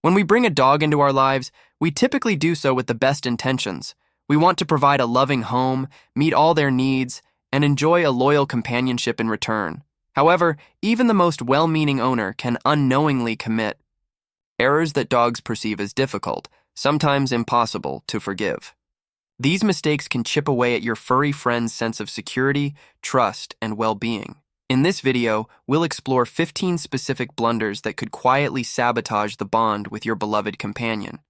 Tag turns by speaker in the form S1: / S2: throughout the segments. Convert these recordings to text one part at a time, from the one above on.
S1: When we bring a dog into our lives, we typically do so with the best intentions. We want to provide a loving home, meet all their needs, and enjoy a loyal companionship in return. However, even the most well-meaning owner can unknowingly commit errors that dogs perceive as difficult, sometimes impossible, to forgive. These mistakes can chip away at your furry friend's sense of security, trust, and well-being. In this video, we'll explore 15 specific blunders that could quietly sabotage the bond with your beloved companion.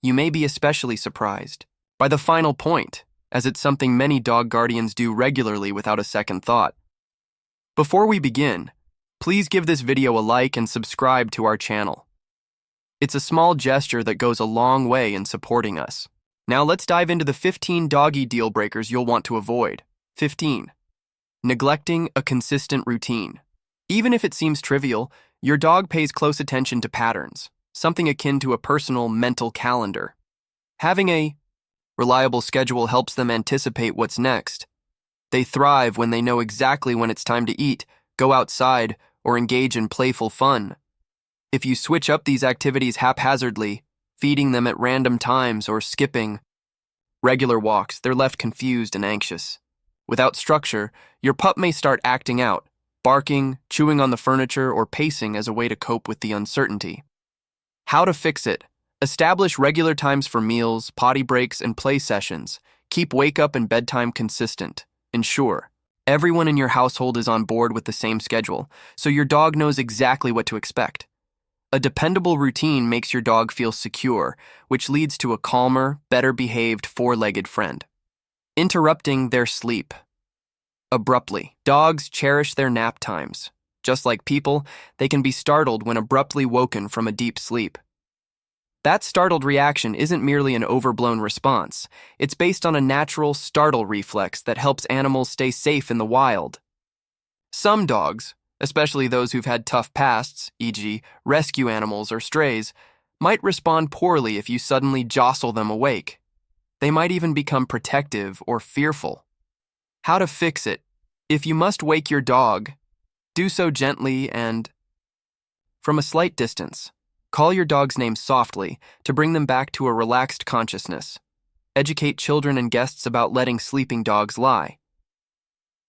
S1: You may be especially surprised by the final point, as it's something many dog guardians do regularly without a second thought. Before we begin, please give this video a like and subscribe to our channel. It's a small gesture that goes a long way in supporting us. Now let's dive into the 15 doggy deal breakers you'll want to avoid. 15. Neglecting a consistent routine. Even if it seems trivial, your dog pays close attention to patterns, something akin to a personal mental calendar. Having a reliable schedule helps them anticipate what's next. They thrive when they know exactly when it's time to eat, go outside, or engage in playful fun. If you switch up these activities haphazardly, feeding them at random times or skipping regular walks, they're left confused and anxious. Without structure, your pup may start acting out, barking, chewing on the furniture, or pacing as a way to cope with the uncertainty. How to fix it? Establish regular times for meals, potty breaks, and play sessions. Keep wake-up and bedtime consistent. Ensure everyone in your household is on board with the same schedule, so your dog knows exactly what to expect. A dependable routine makes your dog feel secure, which leads to a calmer, better-behaved four-legged friend. Interrupting their sleep abruptly. Dogs cherish their nap times. Just like people, they can be startled when abruptly woken from a deep sleep. That startled reaction isn't merely an overblown response. It's based on a natural startle reflex that helps animals stay safe in the wild. Some dogs, especially those who've had tough pasts, e.g., rescue animals or strays, might respond poorly if you suddenly jostle them awake. They might even become protective or fearful. How to fix it? If you must wake your dog, do so gently and from a slight distance. Call your dog's name softly to bring them back to a relaxed consciousness. Educate children and guests about letting sleeping dogs lie.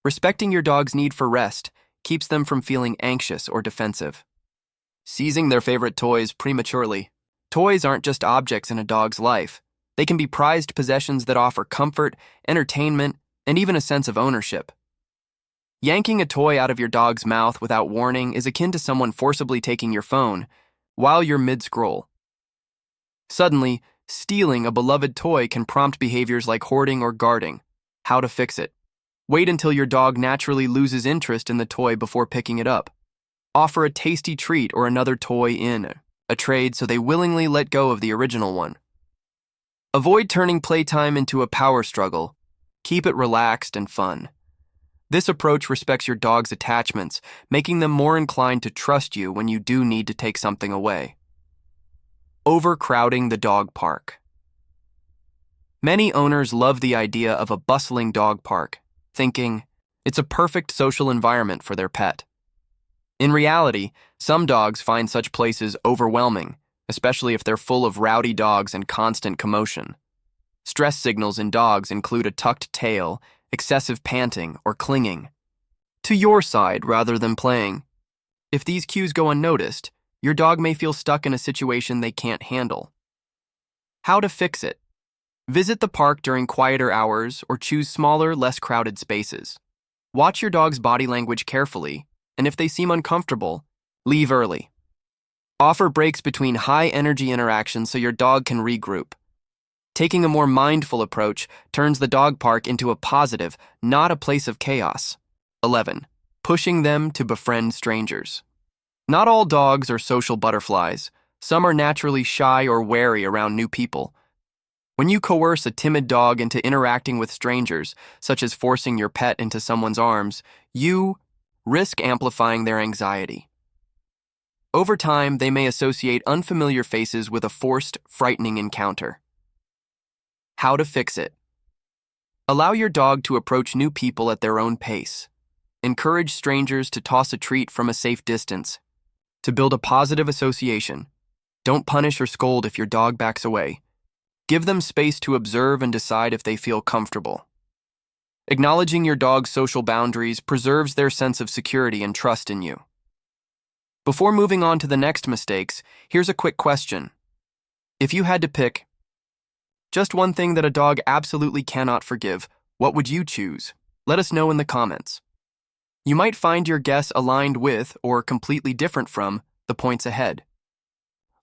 S1: Respecting your dog's need for rest keeps them from feeling anxious or defensive. Seizing their favorite toys prematurely. Toys aren't just objects in a dog's life. They can be prized possessions that offer comfort, entertainment, and even a sense of ownership. Yanking a toy out of your dog's mouth without warning is akin to someone forcibly taking your phone while you're mid-scroll. Suddenly, stealing a beloved toy can prompt behaviors like hoarding or guarding. How to fix it? Wait until your dog naturally loses interest in the toy before picking it up. Offer a tasty treat or another toy in a trade so they willingly let go of the original one. Avoid turning playtime into a power struggle. Keep it relaxed and fun. This approach respects your dog's attachments, making them more inclined to trust you when you do need to take something away. Overcrowding the dog park. Many owners love the idea of a bustling dog park, thinking it's a perfect social environment for their pet. In reality, some dogs find such places overwhelming, especially if they're full of rowdy dogs and constant commotion. Stress signals in dogs include a tucked tail, excessive panting, or clinging to your side rather than playing. If these cues go unnoticed, your dog may feel stuck in a situation they can't handle. How to fix it? Visit the park during quieter hours or choose smaller, less crowded spaces. Watch your dog's body language carefully, and if they seem uncomfortable, leave early. Offer breaks between high-energy interactions so your dog can regroup. Taking a more mindful approach turns the dog park into a positive, not a place of chaos. 11. Pushing them to befriend strangers. Not all dogs are social butterflies. Some are naturally shy or wary around new people. When you coerce a timid dog into interacting with strangers, such as forcing your pet into someone's arms, you risk amplifying their anxiety. Over time, they may associate unfamiliar faces with a forced, frightening encounter. How to fix it? Allow your dog to approach new people at their own pace. Encourage strangers to toss a treat from a safe distance. To build a positive association, Don't punish or scold if your dog backs away. Give them space to observe and decide if they feel comfortable. Acknowledging your dog's social boundaries preserves their sense of security and trust in you. Before moving on to the next mistakes, here's a quick question. If you had to pick just one thing that a dog absolutely cannot forgive, what would you choose? Let us know in the comments. You might find your guess aligned with or completely different from the points ahead.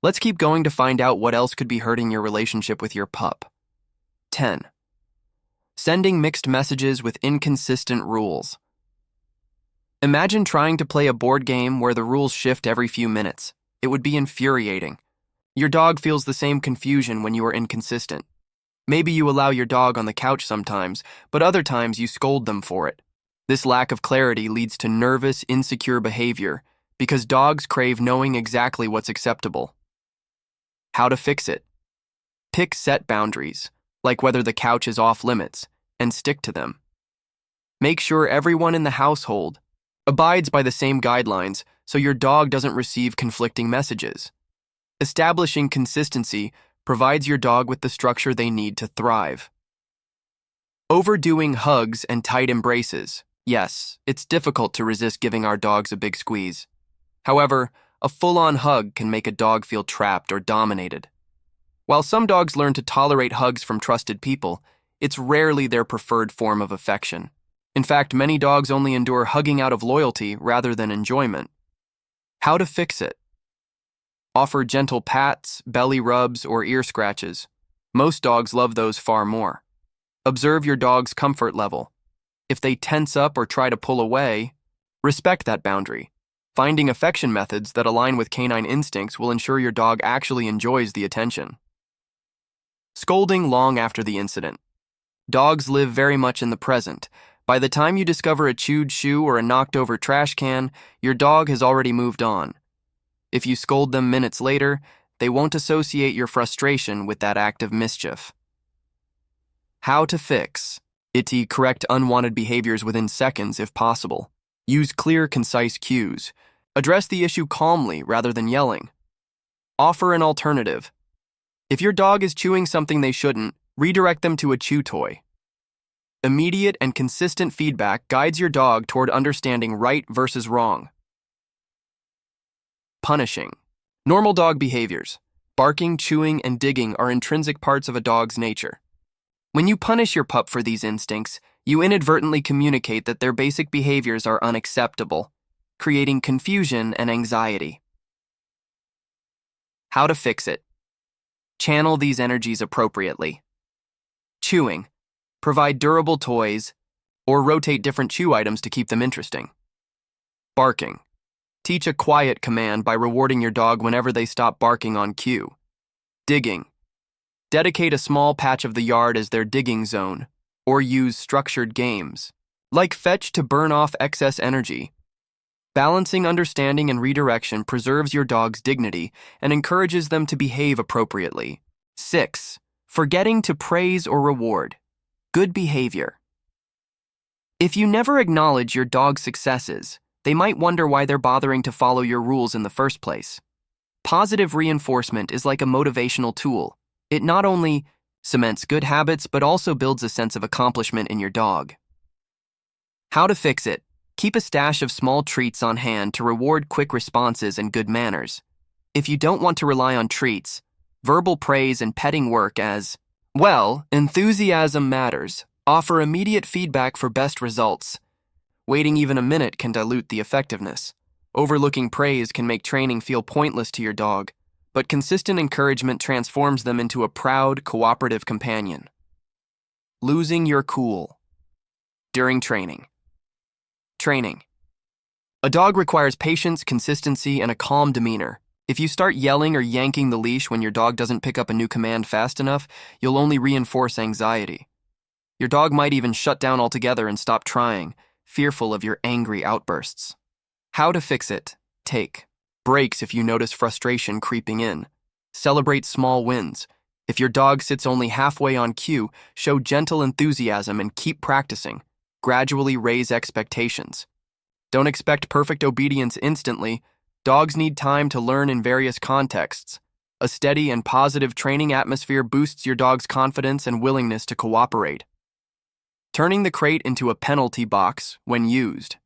S1: Let's keep going to find out what else could be hurting your relationship with your pup. 10. Sending mixed messages with inconsistent rules. Imagine trying to play a board game where the rules shift every few minutes. It would be infuriating. Your dog feels the same confusion when you are inconsistent. Maybe you allow your dog on the couch sometimes, but other times you scold them for it. This lack of clarity leads to nervous, insecure behavior because dogs crave knowing exactly what's acceptable. How to fix it? Pick set boundaries, like whether the couch is off limits, and stick to them. Make sure everyone in the household abides by the same guidelines so your dog doesn't receive conflicting messages. Establishing consistency provides your dog with the structure they need to thrive. Overdoing hugs and tight embraces. Yes, it's difficult to resist giving our dogs a big squeeze. However, a full-on hug can make a dog feel trapped or dominated. While some dogs learn to tolerate hugs from trusted people, it's rarely their preferred form of affection. In fact, many dogs only endure hugging out of loyalty rather than enjoyment. How to fix it? Offer gentle pats, belly rubs, or ear scratches. Most dogs love those far more. Observe your dog's comfort level. If they tense up or try to pull away, respect that boundary. Finding affection methods that align with canine instincts will ensure your dog actually enjoys the attention. Scolding long after the incident. Dogs live very much in the present. By the time you discover a chewed shoe or a knocked-over trash can, your dog has already moved on. If you scold them minutes later, they won't associate your frustration with that act of mischief. How to fix? Correct unwanted behaviors within seconds if possible. Use clear, concise cues. Address the issue calmly rather than yelling. Offer an alternative. If your dog is chewing something they shouldn't, redirect them to a chew toy. Immediate and consistent feedback guides your dog toward understanding right versus wrong. Punishing. Normal dog behaviors. Barking, chewing, and digging are intrinsic parts of a dog's nature. When you punish your pup for these instincts, you inadvertently communicate that their basic behaviors are unacceptable, creating confusion and anxiety. How to fix it? Channel these energies appropriately. Chewing. Provide durable toys, or rotate different chew items to keep them interesting. Barking. Teach a quiet command by rewarding your dog whenever they stop barking on cue. Digging. Dedicate a small patch of the yard as their digging zone, or use structured games, like fetch to burn off excess energy. Balancing understanding and redirection preserves your dog's dignity and encourages them to behave appropriately. 6. Forgetting to praise or reward. Good behavior. If you never acknowledge your dog's successes, they might wonder why they're bothering to follow your rules in the first place. Positive reinforcement is like a motivational tool. It not only cements good habits, but also builds a sense of accomplishment in your dog. How to fix it? Keep a stash of small treats on hand to reward quick responses and good manners. If you don't want to rely on treats, verbal praise and petting work as well. Enthusiasm matters. Offer immediate feedback for best results. Waiting even a minute can dilute the effectiveness. Overlooking praise can make training feel pointless to your dog, but consistent encouragement transforms them into a proud, cooperative companion. Losing your cool. During training. A dog requires patience, consistency, and a calm demeanor. If you start yelling or yanking the leash when your dog doesn't pick up a new command fast enough, you'll only reinforce anxiety. Your dog might even shut down altogether and stop trying, fearful of your angry outbursts. How to fix it? Take breaks if you notice frustration creeping in. Celebrate small wins. If your dog sits only halfway on cue, show gentle enthusiasm and keep practicing. Gradually raise expectations. Don't expect perfect obedience instantly. Dogs need time to learn in various contexts. A steady and positive training atmosphere boosts your dog's confidence and willingness to cooperate. Turning the crate into a penalty box when used.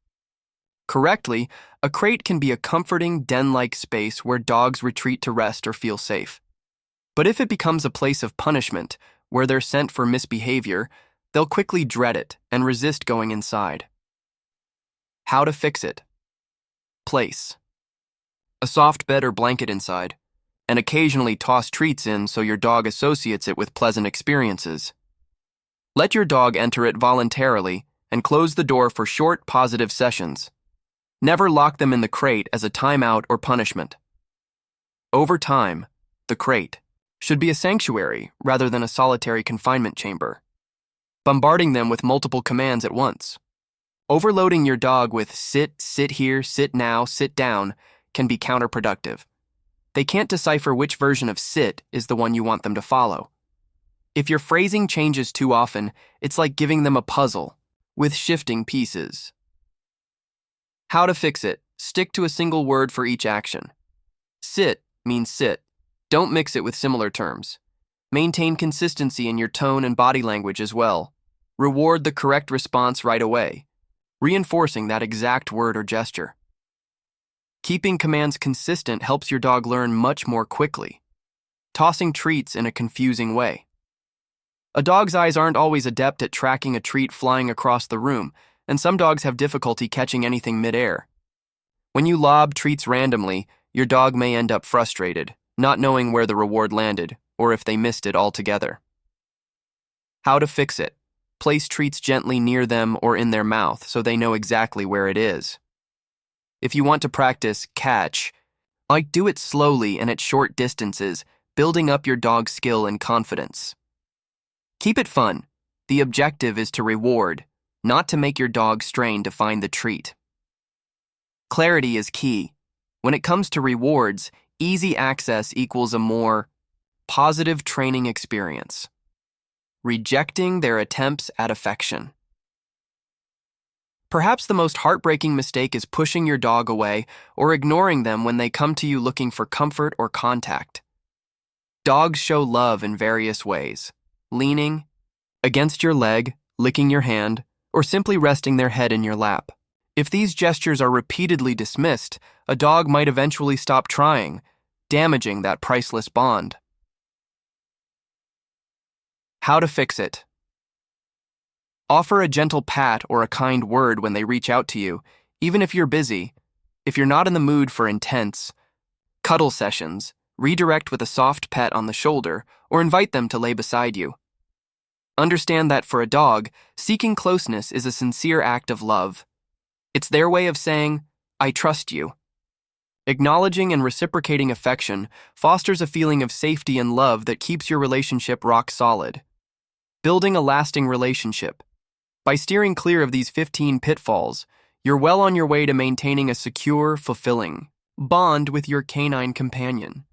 S1: Correctly, a crate can be a comforting, den-like space where dogs retreat to rest or feel safe. But if it becomes a place of punishment, where they're sent for misbehavior, they'll quickly dread it and resist going inside. How to fix it. Place a soft bed or blanket inside, and occasionally toss treats in so your dog associates it with pleasant experiences. Let your dog enter it voluntarily and close the door for short, positive sessions. Never lock them in the crate as a timeout or punishment. Over time, the crate should be a sanctuary rather than a solitary confinement chamber, bombarding them with multiple commands at once. Overloading your dog with sit, sit here, sit now, sit down can be counterproductive. They can't decipher which version of sit is the one you want them to follow. If your phrasing changes too often, it's like giving them a puzzle with shifting pieces. How to fix it. Stick to a single word for each action. Sit means sit. Don't mix it with similar terms. Maintain consistency in your tone and body language as well. Reward the correct response right away, reinforcing that exact word or gesture. Keeping commands consistent helps your dog learn much more quickly. Tossing treats in a confusing way. A dog's eyes aren't always adept at tracking a treat flying across the room, and some dogs have difficulty catching anything midair. When you lob treats randomly, your dog may end up frustrated, not knowing where the reward landed, or if they missed it altogether. How to fix it. Place treats gently near them or in their mouth so they know exactly where it is. If you want to practice catch, do it slowly and at short distances, building up your dog's skill and confidence. Keep it fun. The objective is to reward, not to make your dog strain to find the treat. Clarity is key. When it comes to rewards, easy access equals a more positive training experience. Rejecting their attempts at affection. Perhaps the most heartbreaking mistake is pushing your dog away or ignoring them when they come to you looking for comfort or contact. Dogs show love in various ways: leaning against your leg, licking your hand, or simply resting their head in your lap. If these gestures are repeatedly dismissed, a dog might eventually stop trying, damaging that priceless bond. How to fix it. Offer a gentle pat or a kind word when they reach out to you, even if you're busy. If you're not in the mood for intense cuddle sessions, redirect with a soft pet on the shoulder or invite them to lay beside you. Understand that for a dog, seeking closeness is a sincere act of love. It's their way of saying, "I trust you." Acknowledging and reciprocating affection fosters a feeling of safety and love that keeps your relationship rock solid. Building a lasting relationship. By steering clear of these 15 pitfalls, you're well on your way to maintaining a secure, fulfilling bond with your canine companion.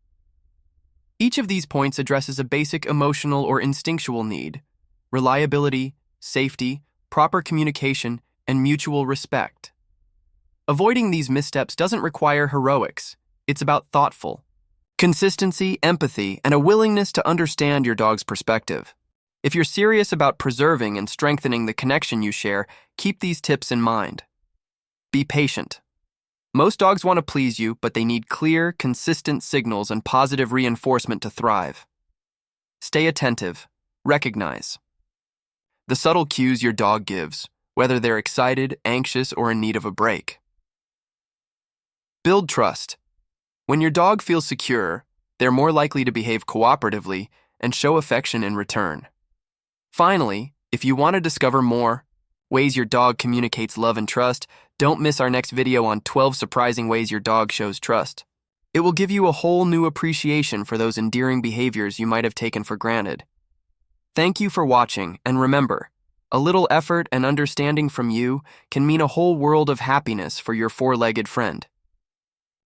S1: Each of these points addresses a basic emotional or instinctual need: reliability, safety, proper communication, and mutual respect. Avoiding these missteps doesn't require heroics. It's about thoughtful consistency, empathy, and a willingness to understand your dog's perspective. If you're serious about preserving and strengthening the connection you share, keep these tips in mind. Be patient. Most dogs want to please you, but they need clear, consistent signals and positive reinforcement to thrive. Stay attentive. Recognize the subtle cues your dog gives, whether they're excited, anxious, or in need of a break. Build trust. When your dog feels secure, they're more likely to behave cooperatively and show affection in return. Finally, if you want to discover more ways your dog communicates love and trust, don't miss our next video on 12 surprising ways your dog shows trust. It will give you a whole new appreciation for those endearing behaviors you might have taken for granted. Thank you for watching, and remember, a little effort and understanding from you can mean a whole world of happiness for your four-legged friend.